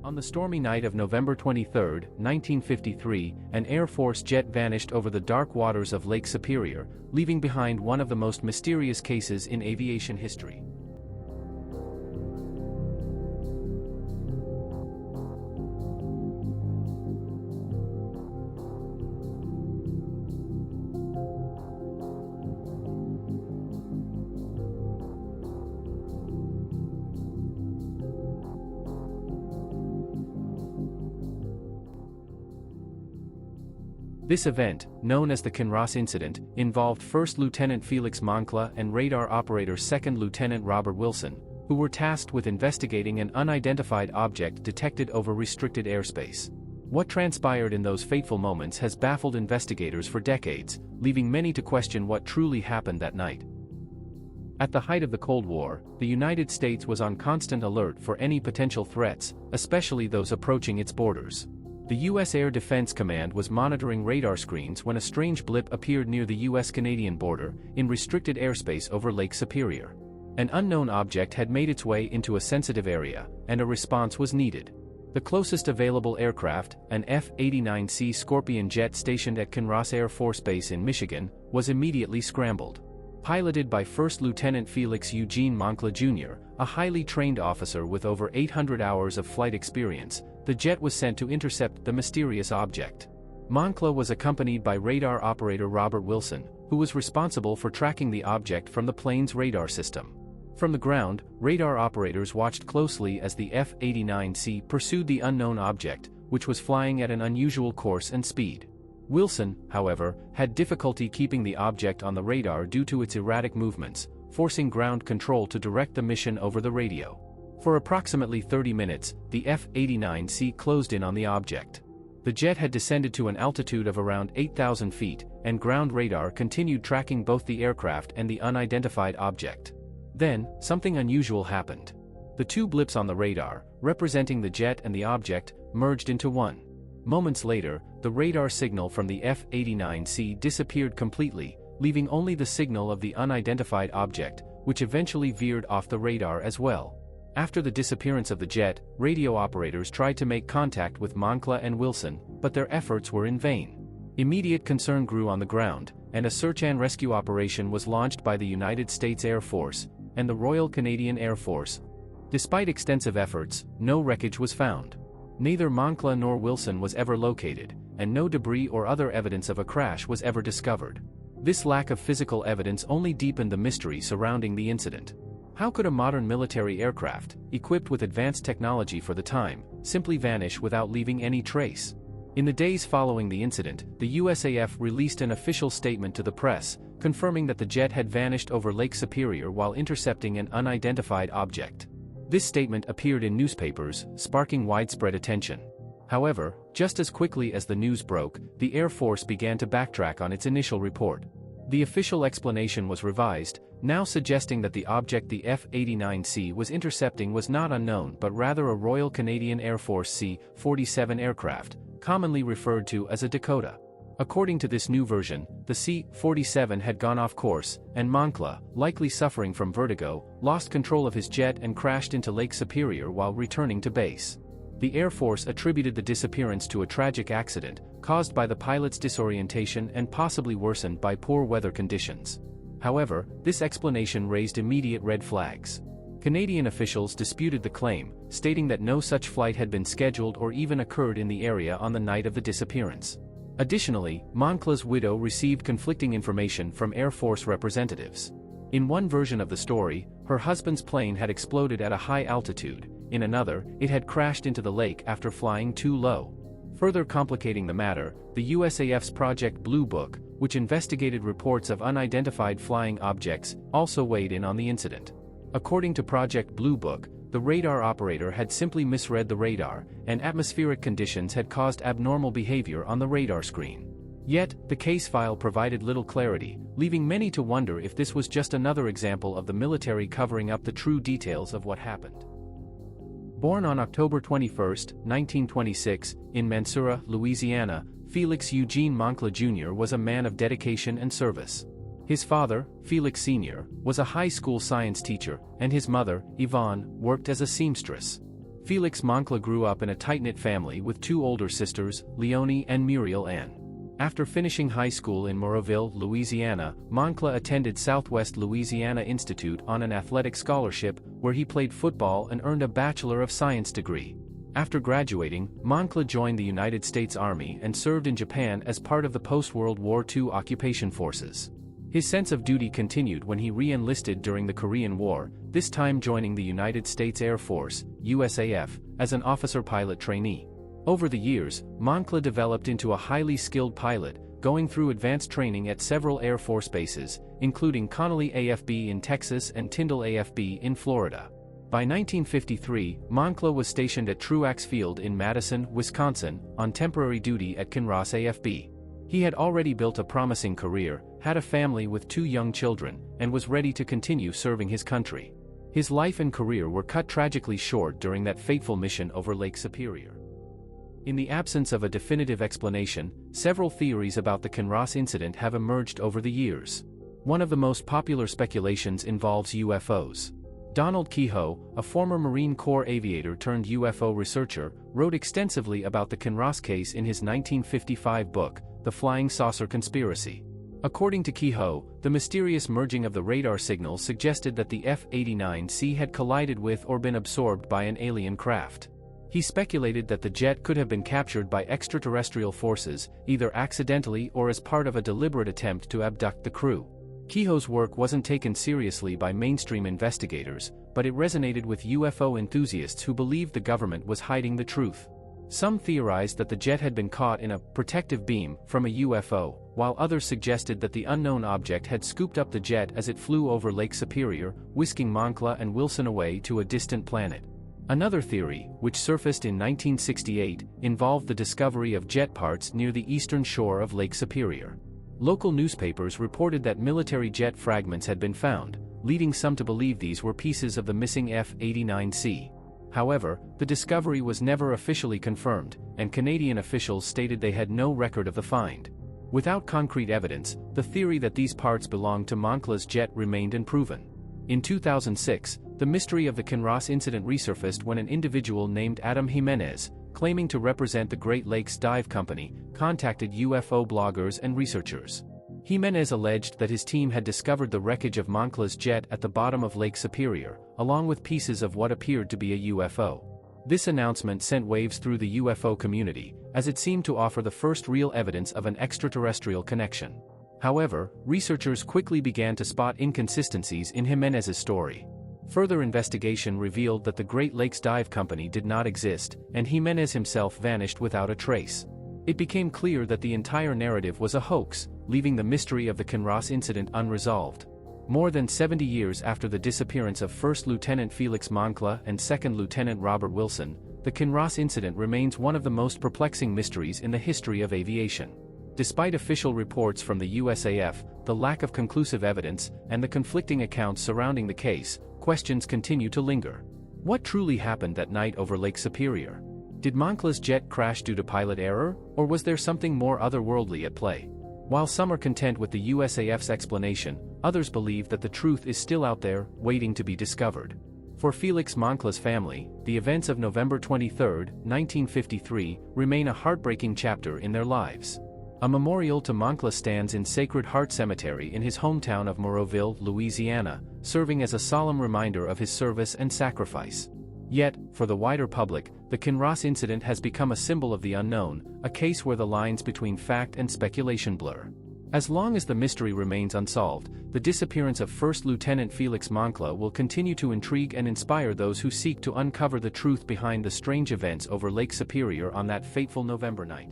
On the stormy night of November 23, 1953, an Air Force jet vanished over the dark waters of Lake Superior, leaving behind one of the most mysterious cases in aviation history. This event, known as the Kinross Incident, involved First Lieutenant Felix Moncla and radar operator Second Lieutenant Robert Wilson, who were tasked with investigating an unidentified object detected over restricted airspace. What transpired in those fateful moments has baffled investigators for decades, leaving many to question what truly happened that night. At the height of the Cold War, the United States was on constant alert for any potential threats, especially those approaching its borders. The U.S. Air Defense Command was monitoring radar screens when a strange blip appeared near the U.S.-Canadian border, in restricted airspace over Lake Superior. An unknown object had made its way into a sensitive area, and a response was needed. The closest available aircraft, an F-89C Scorpion jet stationed at Kinross Air Force Base in Michigan, was immediately scrambled. Piloted by First Lieutenant Felix Eugene Moncla Jr., a highly trained officer with over 800 hours of flight experience, the jet was sent to intercept the mysterious object. Moncla was accompanied by radar operator Robert Wilson, who was responsible for tracking the object from the plane's radar system. From the ground, radar operators watched closely as the F-89C pursued the unknown object, which was flying at an unusual course and speed. Wilson, however, had difficulty keeping the object on the radar due to its erratic movements, forcing ground control to direct the mission over the radio. For approximately 30 minutes, the F-89C closed in on the object. The jet had descended to an altitude of around 8,000 feet, and ground radar continued tracking both the aircraft and the unidentified object. Then, something unusual happened. The two blips on the radar, representing the jet and the object, merged into one. Moments later, the radar signal from the F-89C disappeared completely, leaving only the signal of the unidentified object, which eventually veered off the radar as well. After the disappearance of the jet, radio operators tried to make contact with Moncla and Wilson, but their efforts were in vain. Immediate concern grew on the ground, and a search and rescue operation was launched by the United States Air Force and the Royal Canadian Air Force. Despite extensive efforts, no wreckage was found. Neither Moncla nor Wilson was ever located, and no debris or other evidence of a crash was ever discovered. This lack of physical evidence only deepened the mystery surrounding the incident. How could a modern military aircraft, equipped with advanced technology for the time, simply vanish without leaving any trace? In the days following the incident, the USAF released an official statement to the press, confirming that the jet had vanished over Lake Superior while intercepting an unidentified object. This statement appeared in newspapers, sparking widespread attention. However, just as quickly as the news broke, the Air Force began to backtrack on its initial report. The official explanation was revised, now suggesting that the object the F-89C was intercepting was not unknown but rather a Royal Canadian Air Force C-47 aircraft, commonly referred to as a Dakota. According to this new version, the C-47 had gone off course, and Moncla, likely suffering from vertigo, lost control of his jet and crashed into Lake Superior while returning to base. The Air Force attributed the disappearance to a tragic accident, caused by the pilot's disorientation and possibly worsened by poor weather conditions. However, this explanation raised immediate red flags. Canadian officials disputed the claim, stating that no such flight had been scheduled or even occurred in the area on the night of the disappearance. Additionally, Moncla's widow received conflicting information from Air Force representatives. In one version of the story, her husband's plane had exploded at a high altitude. In another, it had crashed into the lake after flying too low. Further complicating the matter, the USAF's Project Blue Book, which investigated reports of unidentified flying objects, also weighed in on the incident. According to Project Blue Book, the radar operator had simply misread the radar, and atmospheric conditions had caused abnormal behavior on the radar screen. Yet, the case file provided little clarity, leaving many to wonder if this was just another example of the military covering up the true details of what happened. Born on October 21, 1926, in Mansura, Louisiana, Felix Eugene Moncla Jr. was a man of dedication and service. His father, Felix Sr., was a high school science teacher, and his mother, Yvonne, worked as a seamstress. Felix Moncla grew up in a tight-knit family with two older sisters, Leonie and Muriel Ann. After finishing high school in Moroville, Louisiana, Moncla attended Southwest Louisiana Institute on an athletic scholarship, where he played football and earned a Bachelor of Science degree. After graduating, Moncla joined the United States Army and served in Japan as part of the post-World War II occupation forces. His sense of duty continued when he re-enlisted during the Korean War, this time joining the United States Air Force, USAF, as an officer pilot trainee. Over the years, Moncla developed into a highly skilled pilot, going through advanced training at several Air Force bases, including Connally AFB in Texas and Tyndall AFB in Florida. By 1953, Moncla was stationed at Truax Field in Madison, Wisconsin, on temporary duty at Kinross AFB. He had already built a promising career, had a family with two young children, and was ready to continue serving his country. His life and career were cut tragically short during that fateful mission over Lake Superior. In the absence of a definitive explanation, several theories about the Kinross incident have emerged over the years. One of the most popular speculations involves UFOs. Donald Kehoe, a former Marine Corps aviator turned UFO researcher, wrote extensively about the Kinross case in his 1955 book, The Flying Saucer Conspiracy. According to Kehoe, the mysterious merging of the radar signals suggested that the F-89C had collided with or been absorbed by an alien craft. He speculated that the jet could have been captured by extraterrestrial forces, either accidentally or as part of a deliberate attempt to abduct the crew. Kehoe's work wasn't taken seriously by mainstream investigators, but it resonated with UFO enthusiasts who believed the government was hiding the truth. Some theorized that the jet had been caught in a protective beam from a UFO, while others suggested that the unknown object had scooped up the jet as it flew over Lake Superior, whisking Moncla and Wilson away to a distant planet. Another theory, which surfaced in 1968, involved the discovery of jet parts near the eastern shore of Lake Superior. Local newspapers reported that military jet fragments had been found, leading some to believe these were pieces of the missing F-89C. However, the discovery was never officially confirmed, and Canadian officials stated they had no record of the find. Without concrete evidence, the theory that these parts belonged to Moncla's jet remained unproven. In 2006, the mystery of the Kinross incident resurfaced when an individual named Adam Jimenez, claiming to represent the Great Lakes Dive Company, contacted UFO bloggers and researchers. Jimenez alleged that his team had discovered the wreckage of Moncla's jet at the bottom of Lake Superior, along with pieces of what appeared to be a UFO. This announcement sent waves through the UFO community, as it seemed to offer the first real evidence of an extraterrestrial connection. However, researchers quickly began to spot inconsistencies in Jimenez's story. Further investigation revealed that the Great Lakes Dive Company did not exist, and Jimenez himself vanished without a trace. It became clear that the entire narrative was a hoax, leaving the mystery of the Kinross incident unresolved. More than 70 years after the disappearance of First Lieutenant Felix Moncla and Second Lieutenant Robert Wilson, the Kinross incident remains one of the most perplexing mysteries in the history of aviation. Despite official reports from the USAF, the lack of conclusive evidence, and the conflicting accounts surrounding the case, questions continue to linger. What truly happened that night over Lake Superior? Did Moncla's jet crash due to pilot error, or was there something more otherworldly at play? While some are content with the USAF's explanation, others believe that the truth is still out there, waiting to be discovered. For Felix Moncla's family, the events of November 23, 1953, remain a heartbreaking chapter in their lives. A memorial to Moncla stands in Sacred Heart Cemetery in his hometown of Moroville, Louisiana, serving as a solemn reminder of his service and sacrifice. Yet, for the wider public, the Kinross incident has become a symbol of the unknown, a case where the lines between fact and speculation blur. As long as the mystery remains unsolved, the disappearance of First Lieutenant Felix Moncla will continue to intrigue and inspire those who seek to uncover the truth behind the strange events over Lake Superior on that fateful November night.